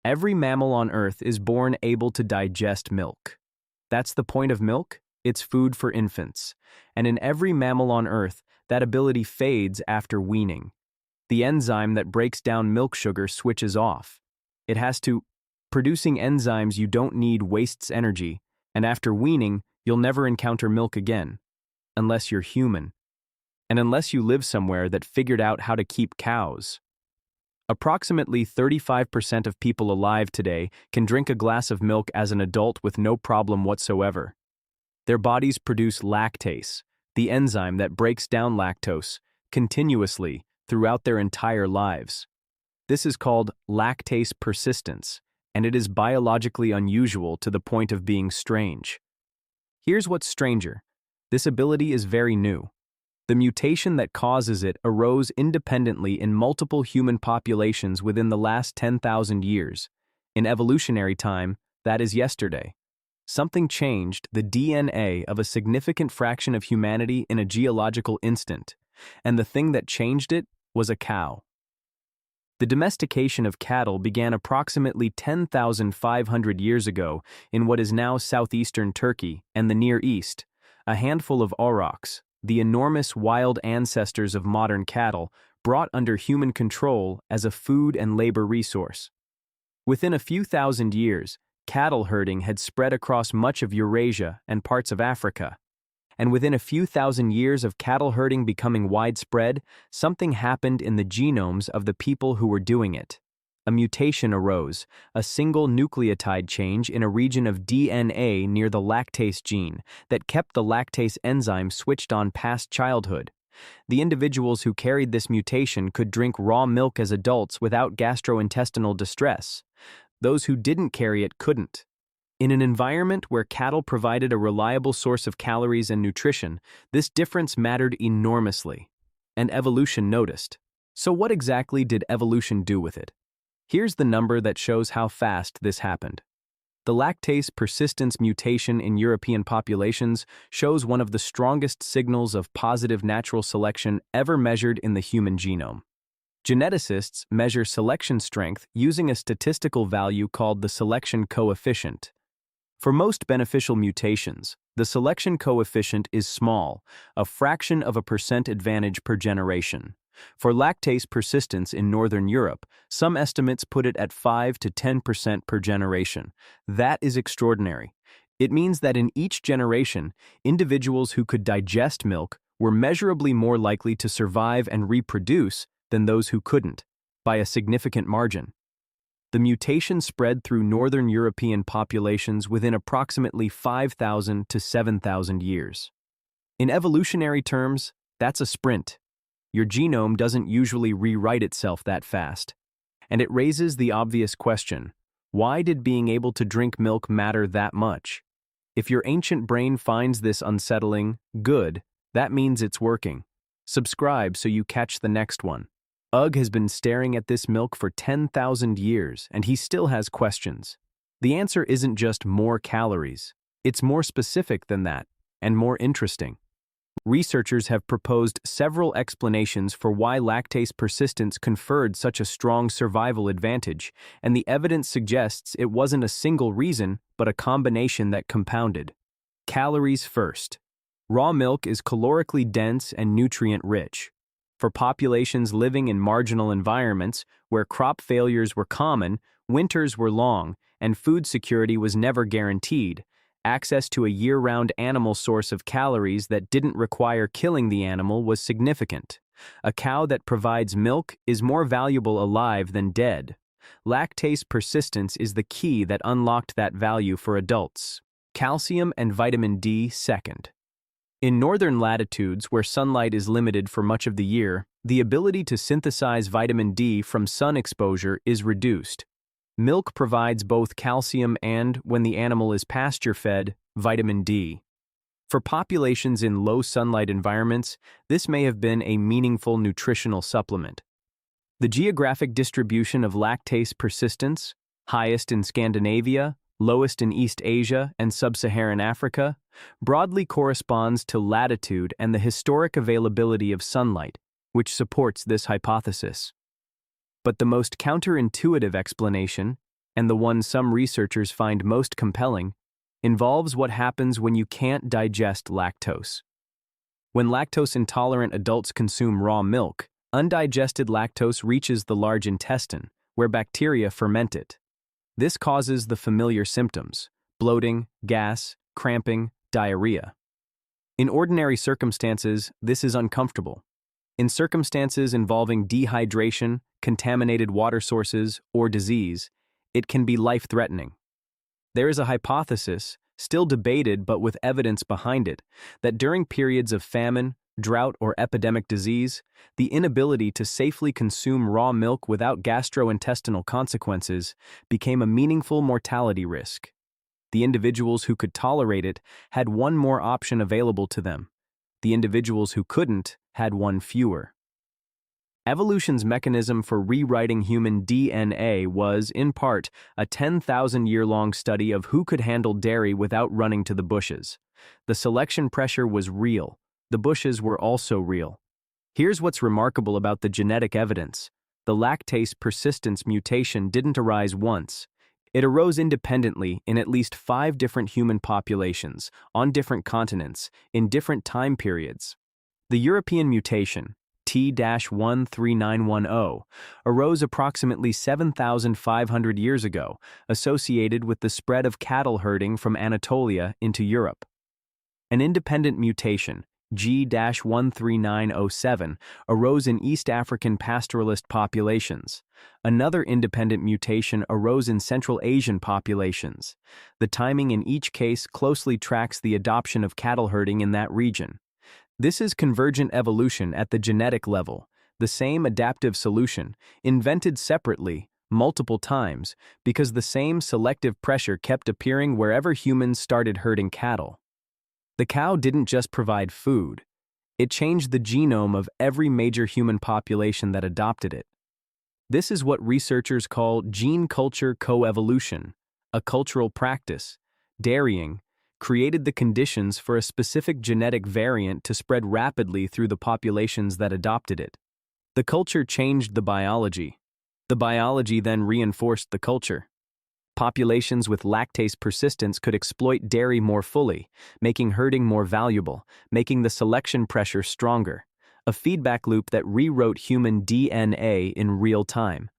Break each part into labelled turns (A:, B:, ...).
A: Every mammal on Earth is born able to digest milk. That's the point of milk. It's food for infants. And in every mammal on Earth, that ability fades after weaning. The enzyme that breaks down milk sugar switches off. It has to. Producing enzymes you don't need wastes energy, and after weaning, you'll never encounter milk again. Unless you're human. And unless you live somewhere that figured out how to keep cows. Approximately 35% of people alive today can drink a glass of milk as an adult with no problem whatsoever. Their bodies produce lactase, the enzyme that breaks down lactose, continuously throughout their entire lives. This is called lactase persistence, and it is biologically unusual to the point of being strange. Here's what's stranger. This ability is very new. The mutation that causes it arose independently in multiple human populations within the last 10,000 years. In evolutionary time, that is yesterday. Something changed the DNA of a significant fraction of humanity in a geological instant, and the thing that changed it was a cow. The domestication of cattle began approximately 10,500 years ago in what is now southeastern Turkey and the Near East. A handful of aurochs, the enormous wild ancestors of modern cattle, brought under human control as a food and labor resource. Within a few thousand years, cattle herding had spread across much of Eurasia and parts of Africa. And within a few thousand years of cattle herding becoming widespread, something happened in the genomes of the people who were doing it. A mutation arose, a single nucleotide change in a region of DNA near the lactase gene that kept the lactase enzyme switched on past childhood. The individuals who carried this mutation could drink raw milk as adults without gastrointestinal distress. Those who didn't carry it couldn't. In an environment where cattle provided a reliable source of calories and nutrition, this difference mattered enormously. And evolution noticed. So what exactly did evolution do with it? Here's the number that shows how fast this happened. The lactase persistence mutation in European populations shows one of the strongest signals of positive natural selection ever measured in the human genome. Geneticists measure selection strength using a statistical value called the selection coefficient. For most beneficial mutations, the selection coefficient is small, a fraction of a percent advantage per generation. For lactase persistence in Northern Europe, some estimates put it at 5 to 10% per generation. That is extraordinary. It means that in each generation, individuals who could digest milk were measurably more likely to survive and reproduce than those who couldn't, by a significant margin. The mutation spread through Northern European populations within approximately 5,000 to 7,000 years. In evolutionary terms, that's a sprint. Your genome doesn't usually rewrite itself that fast. And it raises the obvious question, why did being able to drink milk matter that much? If your ancient brain finds this unsettling, good, that means it's working. Subscribe so you catch the next one. Ugg has been staring at this milk for 10,000 years, and he still has questions. The answer isn't just more calories. It's more specific than that, and more interesting. Researchers have proposed several explanations for why lactase persistence conferred such a strong survival advantage, and the evidence suggests it wasn't a single reason, but a combination that compounded. Calories first. Raw milk is calorically dense and nutrient-rich. For populations living in marginal environments where crop failures were common, winters were long, and food security was never guaranteed, access to a year-round animal source of calories that didn't require killing the animal was significant. A cow that provides milk is more valuable alive than dead. Lactase persistence is the key that unlocked that value for adults. Calcium and vitamin D second. In northern latitudes where sunlight is limited for much of the year, the ability to synthesize vitamin D from sun exposure is reduced. Milk provides both calcium and, when the animal is pasture-fed, vitamin D. For populations in low sunlight environments, this may have been a meaningful nutritional supplement. The geographic distribution of lactase persistence, highest in Scandinavia, lowest in East Asia and Sub-Saharan Africa, broadly corresponds to latitude and the historic availability of sunlight, which supports this hypothesis. But the most counterintuitive explanation, and the one some researchers find most compelling, involves what happens when you can't digest lactose. When lactose-intolerant adults consume raw milk, undigested lactose reaches the large intestine, where bacteria ferment it. This causes the familiar symptoms: bloating, gas, cramping, diarrhea. In ordinary circumstances, this is uncomfortable. In circumstances involving dehydration, contaminated water sources, or disease, it can be life-threatening. There is a hypothesis, still debated but with evidence behind it, that during periods of famine, drought, or epidemic disease, the inability to safely consume raw milk without gastrointestinal consequences became a meaningful mortality risk. The individuals who could tolerate it had one more option available to them. The individuals who couldn't had one fewer. Evolution's mechanism for rewriting human DNA was, in part, a 10,000-year-long study of who could handle dairy without running to the bushes. The selection pressure was real. The bushes were also real. Here's what's remarkable about the genetic evidence. The lactase persistence mutation didn't arise once. It arose independently in at least 5 different human populations, on different continents, in different time periods. The European mutation, T-13910, arose approximately 7,500 years ago, associated with the spread of cattle herding from Anatolia into Europe. An independent mutation, G-13907, arose in East African pastoralist populations. Another independent mutation arose in Central Asian populations. The timing in each case closely tracks the adoption of cattle herding in that region. This is convergent evolution at the genetic level, the same adaptive solution, invented separately, multiple times, because the same selective pressure kept appearing wherever humans started herding cattle. The cow didn't just provide food. It changed the genome of every major human population that adopted it. This is what researchers call gene culture coevolution, a cultural practice. Dairying created the conditions for a specific genetic variant to spread rapidly through the populations that adopted it. The culture changed the biology. The biology then reinforced the culture. Populations with lactase persistence could exploit dairy more fully, making herding more valuable, making the selection pressure stronger, a feedback loop that rewrote human DNA in real time.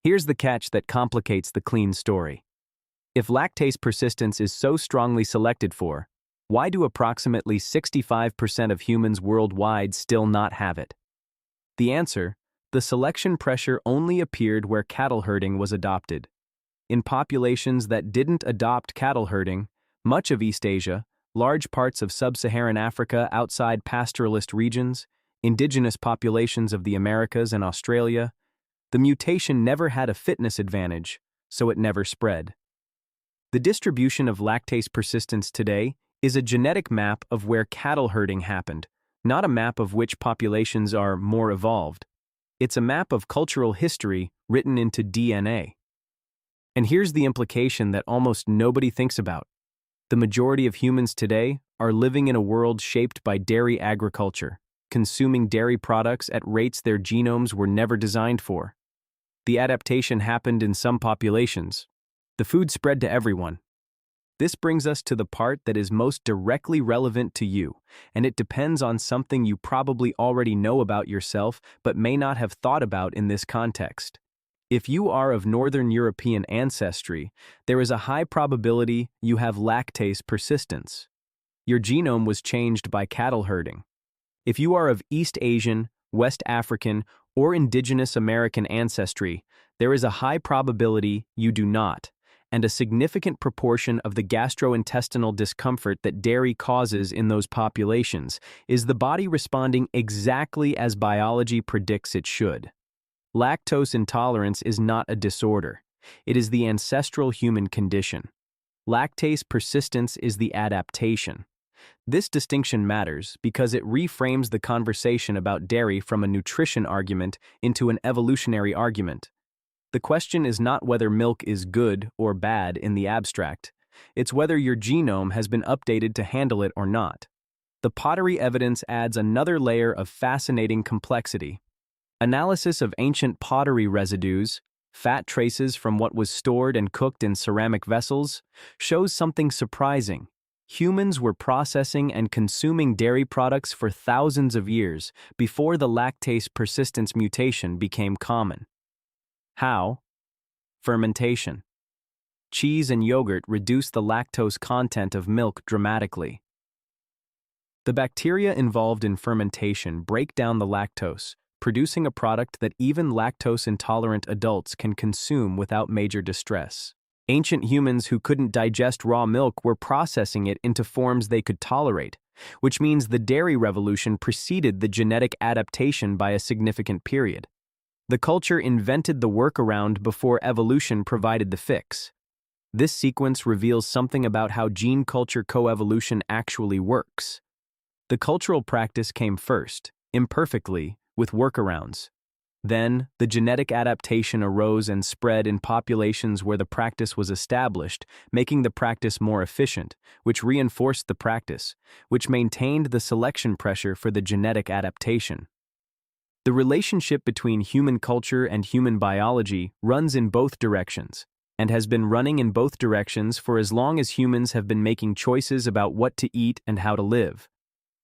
A: Here's the catch that complicates the clean story. If lactase persistence is so strongly selected for, why do approximately 65% of humans worldwide still not have it? The answer: the selection pressure only appeared where cattle herding was adopted. In populations that didn't adopt cattle herding, much of East Asia, large parts of sub-Saharan Africa outside pastoralist regions, indigenous populations of the Americas and Australia, the mutation never had a fitness advantage, so it never spread. The distribution of lactase persistence today is a genetic map of where cattle herding happened, not a map of which populations are more evolved. It's a map of cultural history written into DNA. And here's the implication that almost nobody thinks about. The majority of humans today are living in a world shaped by dairy agriculture, consuming dairy products at rates their genomes were never designed for. The adaptation happened in some populations. The food spread to everyone. This brings us to the part that is most directly relevant to you, and it depends on something you probably already know about yourself but may not have thought about in this context. If you are of Northern European ancestry, there is a high probability you have lactase persistence. Your genome was changed by cattle herding. If you are of East Asian, West African, or Indigenous American ancestry, there is a high probability you do not, and a significant proportion of the gastrointestinal discomfort that dairy causes in those populations is the body responding exactly as biology predicts it should. Lactose intolerance is not a disorder. It is the ancestral human condition. Lactase persistence is the adaptation. This distinction matters because it reframes the conversation about dairy from a nutrition argument into an evolutionary argument. The question is not whether milk is good or bad in the abstract. It's whether your genome has been updated to handle it or not. The pottery evidence adds another layer of fascinating complexity. Analysis of ancient pottery residues, fat traces from what was stored and cooked in ceramic vessels, shows something surprising. Humans were processing and consuming dairy products for thousands of years before the lactase persistence mutation became common. How? Fermentation. Cheese and yogurt reduce the lactose content of milk dramatically. The bacteria involved in fermentation break down the lactose, producing a product that even lactose-intolerant adults can consume without major distress. Ancient humans who couldn't digest raw milk were processing it into forms they could tolerate, which means the dairy revolution preceded the genetic adaptation by a significant period. The culture invented the workaround before evolution provided the fix. This sequence reveals something about how gene culture coevolution actually works. The cultural practice came first, imperfectly, with workarounds. Then, the genetic adaptation arose and spread in populations where the practice was established, making the practice more efficient, which reinforced the practice, which maintained the selection pressure for the genetic adaptation. The relationship between human culture and human biology runs in both directions, and has been running in both directions for as long as humans have been making choices about what to eat and how to live.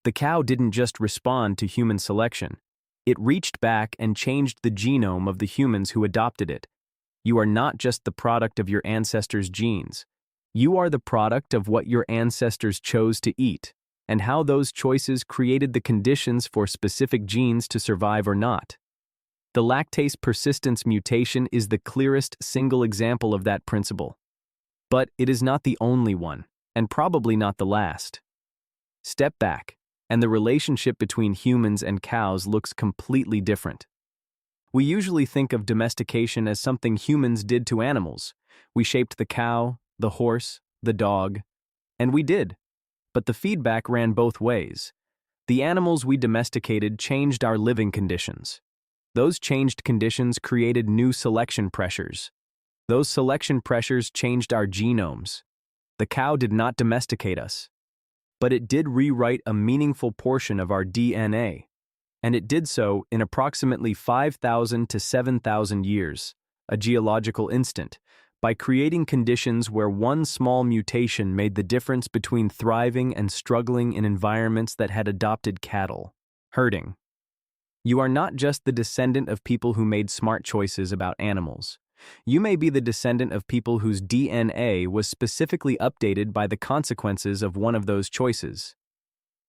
A: The cow didn't just respond to human selection. It reached back and changed the genome of the humans who adopted it. You are not just the product of your ancestors' genes. You are the product of what your ancestors chose to eat, and how those choices created the conditions for specific genes to survive or not. The lactase persistence mutation is the clearest single example of that principle. But it is not the only one, and probably not the last. Step back, and the relationship between humans and cows looks completely different. We usually think of domestication as something humans did to animals. We shaped the cow, the horse, the dog, and we did. But the feedback ran both ways. The animals we domesticated changed our living conditions. Those changed conditions created new selection pressures. Those selection pressures changed our genomes. The cow did not domesticate us, but it did rewrite a meaningful portion of our DNA, and it did so in approximately 5,000 to 7,000 years, a geological instant, by creating conditions where one small mutation made the difference between thriving and struggling in environments that had adopted cattle. Herding. You are not just the descendant of people who made smart choices about animals. You may be the descendant of people whose DNA was specifically updated by the consequences of one of those choices.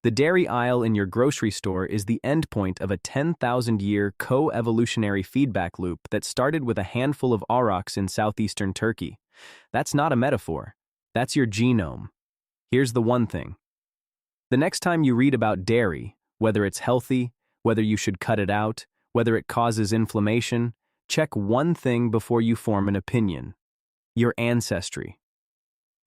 A: The dairy aisle in your grocery store is the endpoint of a 10,000-year co-evolutionary feedback loop that started with a handful of aurochs in southeastern Turkey. That's not a metaphor. That's your genome. Here's the one thing. The next time you read about dairy, whether it's healthy, whether you should cut it out, whether it causes inflammation, check one thing before you form an opinion: your ancestry.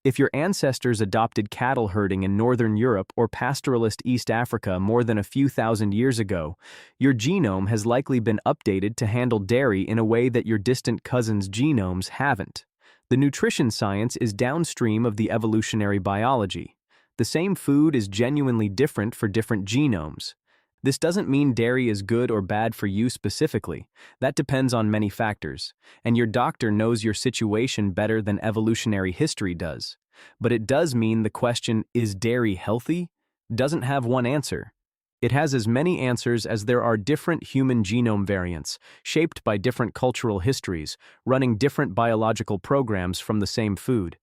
A: If your ancestors adopted cattle herding in Northern Europe or pastoralist East Africa more than a few thousand years ago, your genome has likely been updated to handle dairy in a way that your distant cousins' genomes haven't. The nutrition science is downstream of the evolutionary biology. The same food is genuinely different for different genomes. This doesn't mean dairy is good or bad for you specifically. That depends on many factors, and your doctor knows your situation better than evolutionary history does. But it does mean the question, is dairy healthy, doesn't have one answer. It has as many answers as there are different human genome variants, shaped by different cultural histories, running different biological programs from the same food.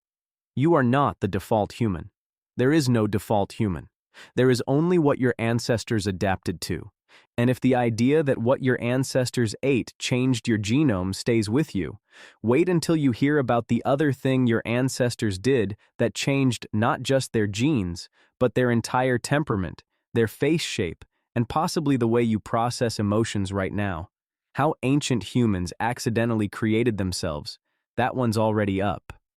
A: You are not the default human. There is no default human. There is only what your ancestors adapted to. And if the idea that what your ancestors ate changed your genome stays with you, wait until you hear about the other thing your ancestors did that changed not just their genes, but their entire temperament, their face shape, and possibly the way you process emotions right now. How ancient humans accidentally created themselves, that one's already up.